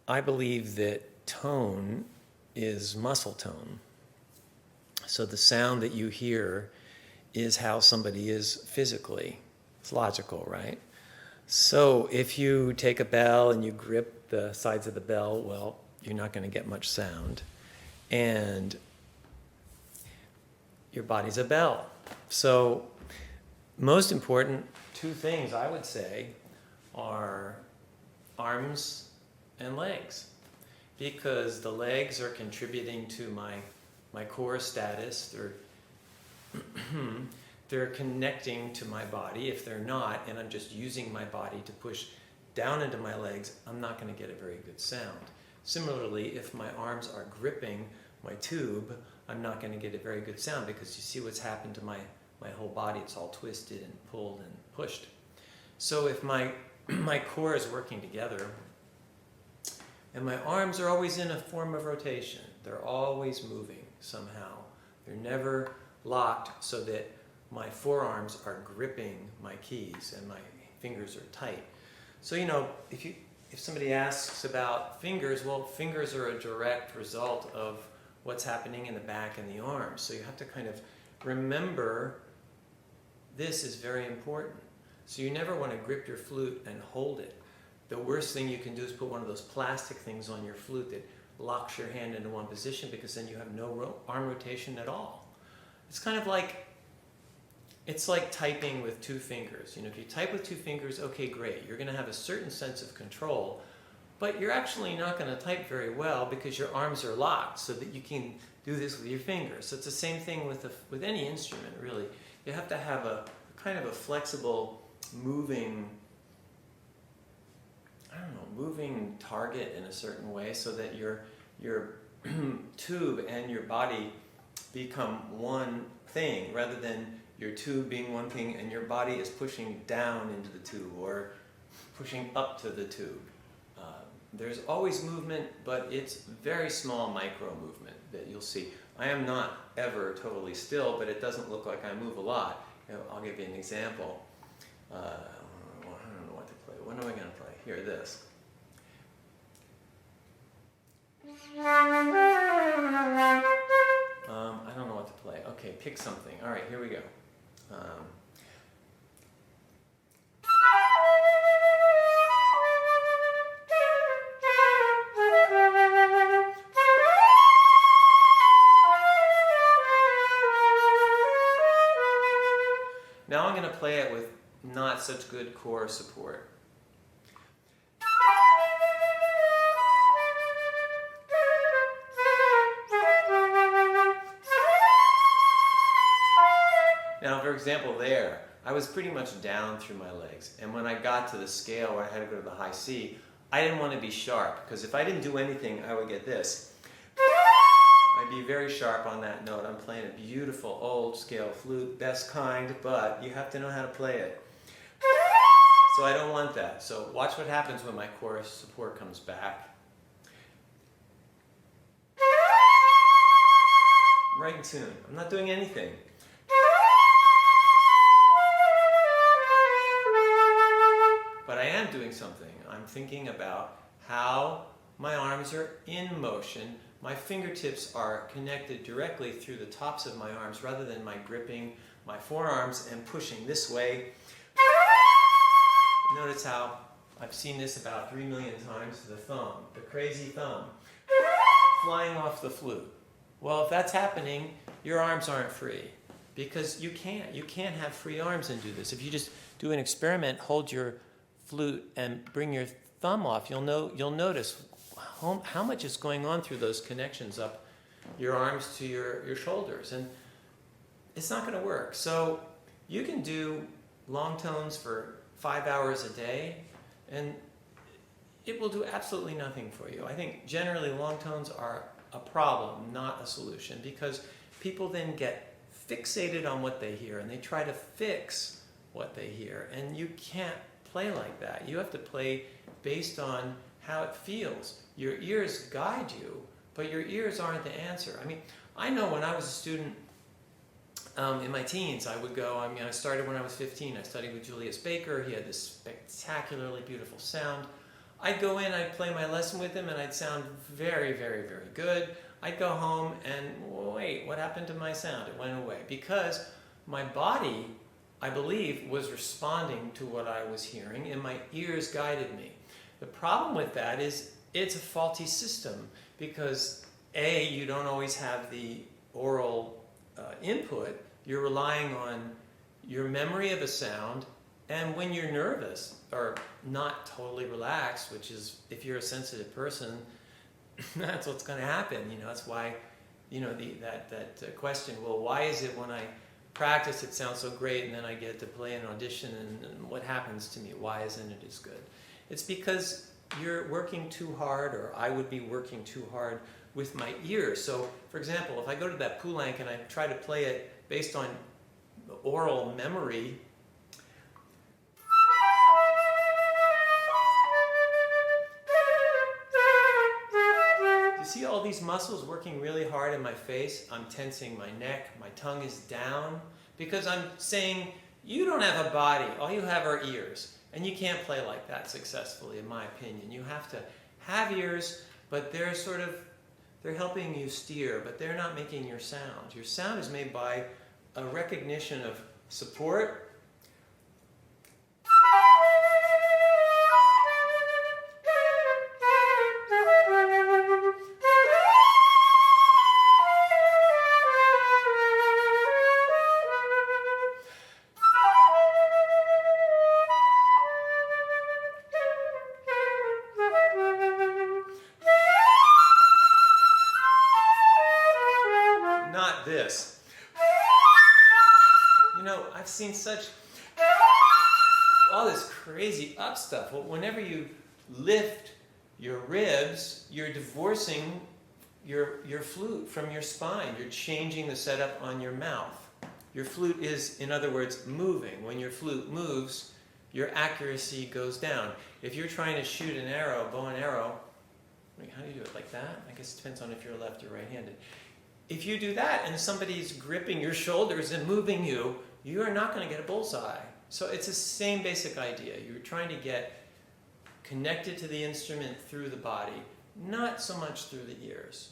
I believe that tone is muscle tone. So the sound that you hear is how somebody is physically. It's logical, right? So if you take a bell and you grip the sides of the bell, well, you're not going to get much sound. And your body's a bell. So most important two things I would say are arms and legs, because the legs are contributing to my core status. They're connecting to my body. If they're not, and I'm just using my body to push down into my legs, I'm not going to get a very good sound. Similarly, if my arms are gripping my tube, I'm not going to get a very good sound, because you see what's happened to my whole body. It's all twisted and pulled and pushed. So if my core is working together, and my arms are always in a form of rotation, they're always moving somehow. They're never locked so that my forearms are gripping my keys and my fingers are tight. So, if somebody asks about fingers, well, fingers are a direct result of what's happening in the back and the arms. So you have to kind of remember this is very important. So you never want to grip your flute and hold it. The worst thing you can do is put one of those plastic things on your flute that locks your hand into one position, because then you have no arm rotation at all. It's kind of like, it's like typing with two fingers. If you type with two fingers, okay, great. You're going to have a certain sense of control, but you're actually not going to type very well because your arms are locked so that you can do this with your fingers. So it's the same thing with any instrument, really. You have to have a kind of a flexible, moving target in a certain way, so that your tube and your body become one thing, rather than your tube being one thing and your body is pushing down into the tube or pushing up to the tube. There's always movement, but it's very small micro movement that you'll see. I am not ever totally still, but it doesn't look like I move a lot. I'll give you an example. I don't know what to play. What am I going to play? Here, this. I don't know what to play. Okay, pick something. All right, here we go. Now I'm going to play it with not such good core support. Now, for example, there, I was pretty much down through my legs. And when I got to the scale where I had to go to the high C, I didn't want to be sharp, because if I didn't do anything, I would get this. I'd be very sharp on that note. I'm playing a beautiful old scale flute, best kind, but you have to know how to play it. So I don't want that. So watch what happens when my core support comes back. I'm right in tune. I'm not doing anything. But I am doing something. I'm thinking about how my arms are in motion. My fingertips are connected directly through the tops of my arms, rather than my gripping my forearms and pushing this way. Notice how I've seen this about 3 million times. The thumb, the crazy thumb, flying off the flute. Well, if that's happening, your arms aren't free, because you can't have free arms and do this. If you just do an experiment, hold your flute and bring your thumb off, you'll notice how much is going on through those connections up your arms to your shoulders, and it's not going to work. So you can do long tones for 5 hours a day, and it will do absolutely nothing for you. I think generally long tones are a problem, not a solution, because people then get fixated on what they hear and they try to fix what they hear, and you can't play like that. You have to play based on how it feels. Your ears guide you, but your ears aren't the answer. I mean, I know when I was a student in my teens, I would go, I started when I was 15. I studied with Julius Baker. He had this spectacularly beautiful sound. I'd go in, I'd play my lesson with him, and I'd sound very, very, very good. I'd go home and, wait, what happened to my sound? It went away. Because my body, I believe, was responding to what I was hearing, and my ears guided me. The problem with that is it's a faulty system, because A, you don't always have the oral input. You're relying on your memory of a sound, and when you're nervous or not totally relaxed, which is, if you're a sensitive person, that's what's going to happen. That's why, that question, well, why is it when I practice it sounds so great and then I get to play an audition and what happens to me? Why isn't it as good? It's because you're working too hard, or I would be working too hard with my ears. So, for example, if I go to that poulenc and I try to play it based on oral memory, you see all these muscles working really hard in my face? I'm tensing my neck, my tongue is down, because I'm saying, you don't have a body, all you have are ears. And you can't play like that successfully, in my opinion. You have to have ears, but they're helping you steer, but they're not making your sound. Your sound is made by a recognition of support, not this. I've seen all this crazy up stuff. Well, whenever you lift your ribs, you're divorcing your flute from your spine. You're changing the setup on your mouth. Your flute is, in other words, moving. When your flute moves, your accuracy goes down. If you're trying to shoot an arrow, bow and arrow, how do you do it? Like that? I guess it depends on if you're left or right-handed. If you do that and somebody's gripping your shoulders and moving you, you are not going to get a bullseye. So it's the same basic idea. You're trying to get connected to the instrument through the body, not so much through the ears.